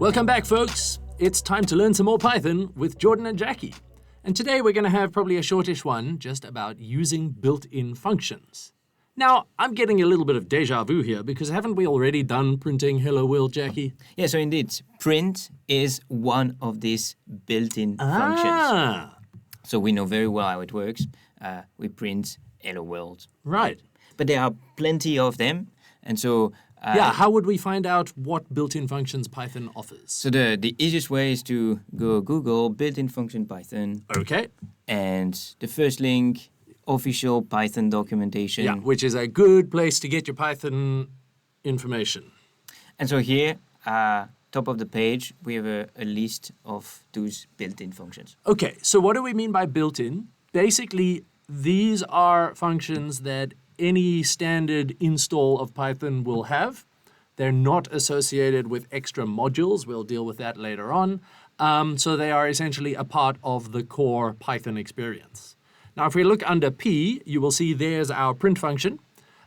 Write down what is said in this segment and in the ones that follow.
Welcome back, folks. It's time to learn some more Python with Jordan and Jackie. And today we're going to have probably a shortish one just about using built-in functions. Now, I'm getting a little bit of deja vu here because haven't we already done printing Hello World, Jackie? Yeah, so indeed, print is one of these built-in functions. So we know very well how it works. We print Hello World. Right. But there are plenty of them. And so... how would we find out what built-in functions Python offers? So the easiest way is to go Google built-in function Python. Okay. And the first link, official Python documentation. Yeah, which is a good place to get your Python information. And so here, top of the page, we have a list of those built-in functions. Okay, so what do we mean by built-in? Basically, these are functions that any standard install of Python will have. They're not associated with extra modules. We'll deal with that later on. So they are essentially a part of the core Python experience. Now, if we look under P, you will see there's our print function.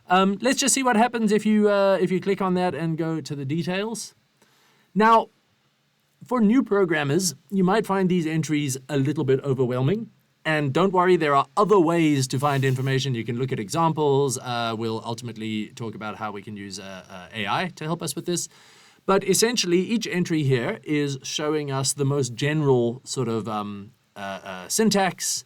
Let's just see what happens if you click on that and go to the details. Now, for new programmers, you might find these entries a little bit overwhelming. And don't worry, there are other ways to find information. You can look at examples. We'll ultimately talk about how we can use AI to help us with this. But essentially, each entry here is showing us the most general sort of syntax.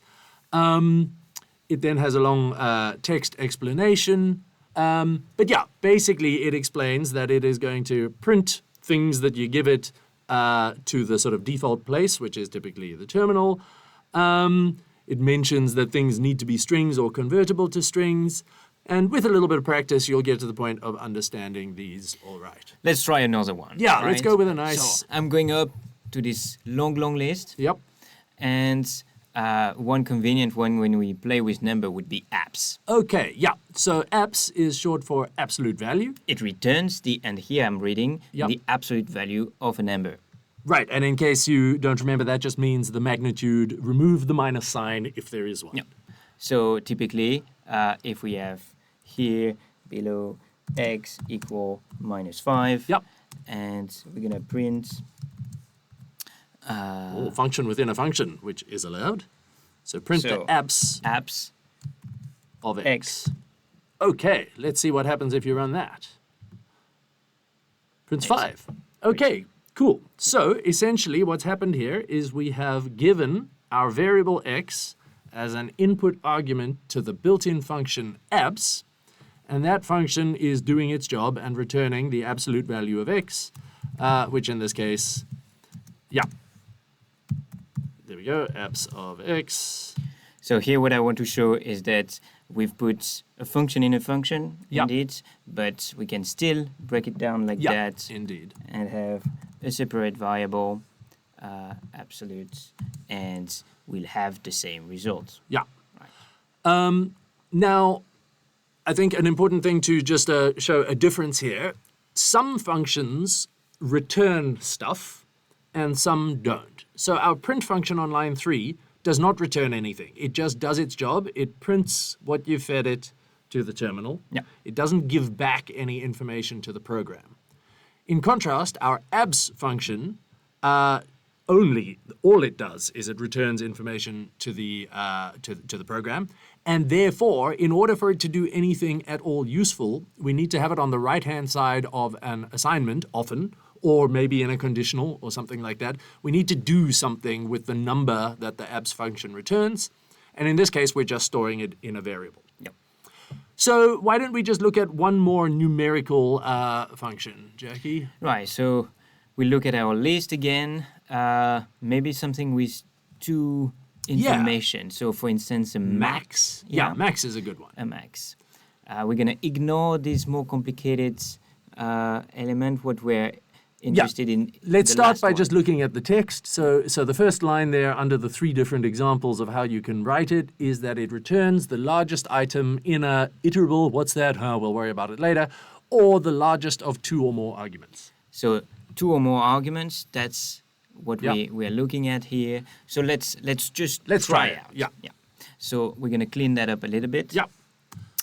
It then has a long text explanation. But yeah, basically, it explains that it is going to print things that you give it to the sort of default place, which is typically the terminal. It mentions that things need to be strings or convertible to strings. And with a little bit of practice, you'll get to the point of understanding these all right. Let's try another one. Yeah, let's go with a nice... So I'm going up to this long list. Yep. And one convenient one when we play with number would be apps. Okay, yeah. So apps is short for absolute value. It returns and here I'm reading, the absolute value of a number. Right, and in case you don't remember, that just means the magnitude, remove the minus sign if there is one. Yeah. So typically, if we have here below x equal -5, yep. And we're going to print... function within a function, which is allowed. So print the apps of x. Okay, let's see what happens if you run that. Prints 5. Okay. Cool. So essentially what's happened here is we have given our variable x as an input argument to the built-in function apps, and that function is doing its job and returning the absolute value of x, which in this case, there we go, apps of x. So here what I want to show is that we've put a function in a function, indeed, but we can still break it down like that. Indeed. And have a separate variable, absolute, and we'll have the same result. Yeah. Right. Now, I think an important thing to just show a difference here. Some functions return stuff and some don't. So our print function on line 3 does not return anything. It just does its job. It prints what you fed it to the terminal. Yeah. It doesn't give back any information to the program. In contrast, our abs function, all it does is it returns information to the program, and therefore, in order for it to do anything at all useful, we need to have it on the right-hand side of an assignment, often, or maybe in a conditional or something like that. We need to do something with the number that the abs function returns, and in this case, we're just storing it in a variable. Yep. So why don't we just look at one more numerical function, Jackie? Right, so we look at our list again, maybe something with two information. Yeah. So for instance, a max. Yeah, max is a good one. A max. We're going to ignore this more complicated element, what we're interested in. Let's start by just looking at the text. So the first line there under the 3 different examples of how you can write it is that it returns the largest item in a iterable, what's that? We'll worry about it later, or the largest of 2 or more arguments. So 2 or more arguments, that's what we're looking at here. So let's try it out. Yeah. So we're going to clean that up a little bit. Yeah.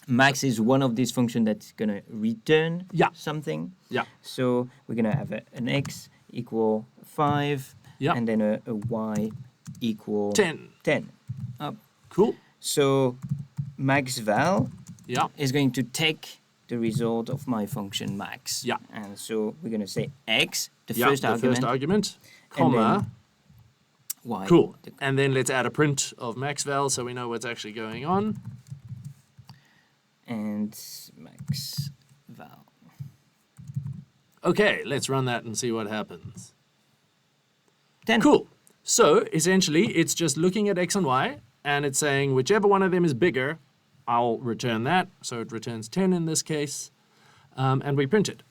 Max is one of these functions that's going to return something. Yeah. So we're going to have an x equal 5, Yep. and then a y equal 10. 10. Cool. So max val Yeah. is going to take the result of my function max. Yeah. And so we're going to say x, the Yeah, first the argument, first argument, and comma. y. Cool. the- And then let's add a print of max val so we know what's actually going on. and max val. Okay, let's run that and see what happens. 10. Cool. So essentially, it's just looking at x and y, and it's saying whichever one of them is bigger, I'll return that. So it returns 10 in this case, and we print it.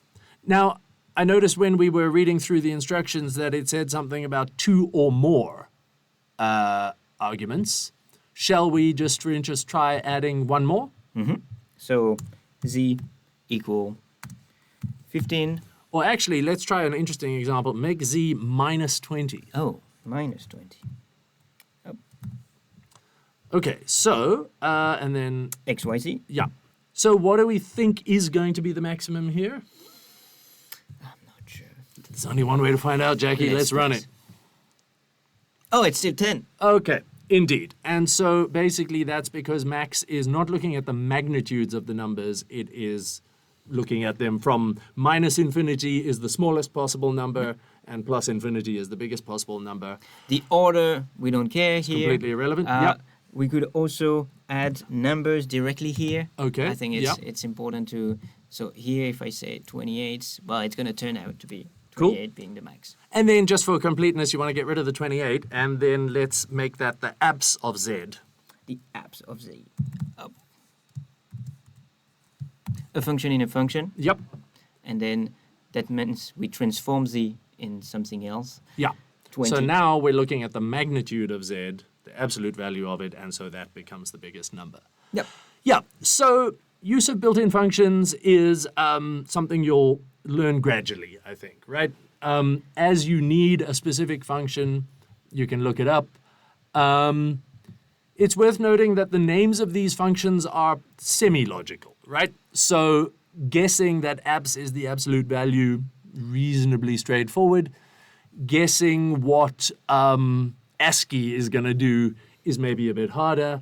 Now, I noticed when we were reading through the instructions that it said something about 2 or more arguments. Shall we just, for interest, try adding one more? So z equal 15. Or actually, let's try an interesting example. Make z minus 20. Oh, minus 20. Okay, so, and then, XYZ. yeah. So what do we think is going to be the maximum here? I'm not sure. There's only one way to find out, Jackie. Let's run it. Oh, it's still 10. Okay, indeed. And so basically that's because max is not looking at the magnitudes of the numbers. It is looking at them from minus infinity is the smallest possible number and plus infinity is the biggest possible number. The order, we don't care here. Completely irrelevant. Uh, Yep. We could also add numbers directly here. Okay, I think yep. it's important to. So here, if I say 28, well, it's going to turn out to be Cool. 28 being the max. And then just for completeness, you want to get rid of the 28 and then let's make that the abs of z. The abs of z. Up. A function in a function, Yep. and then that means we transform z in something else. Yeah. 20. So now we're looking at the magnitude of z, the absolute value of it, and so that becomes the biggest number. Yep. Yeah, so use of built-in functions is something you'll learn gradually, I think, right? As you need a specific function, you can look it up. It's worth noting that the names of these functions are semi-logical, right? So guessing that abs is the absolute value, reasonably straightforward. Guessing what ASCII is going to do is maybe a bit harder.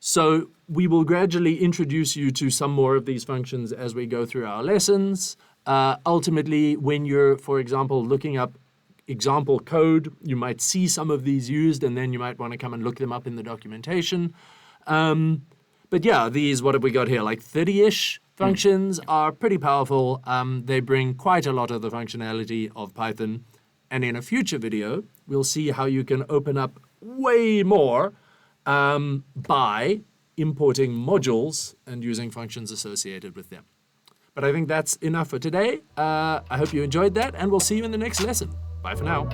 So we will gradually introduce you to some more of these functions as we go through our lessons. Ultimately, when you're, for example, looking up example code, you might see some of these used, and then you might want to come and look them up in the documentation. But yeah, these, what have we got here, like 30-ish functions are pretty powerful. They bring quite a lot of the functionality of Python. And in a future video, we'll see how you can open up way more by importing modules and using functions associated with them. But I think that's enough for today. I hope you enjoyed that, and we'll see you in the next lesson. Bye for now.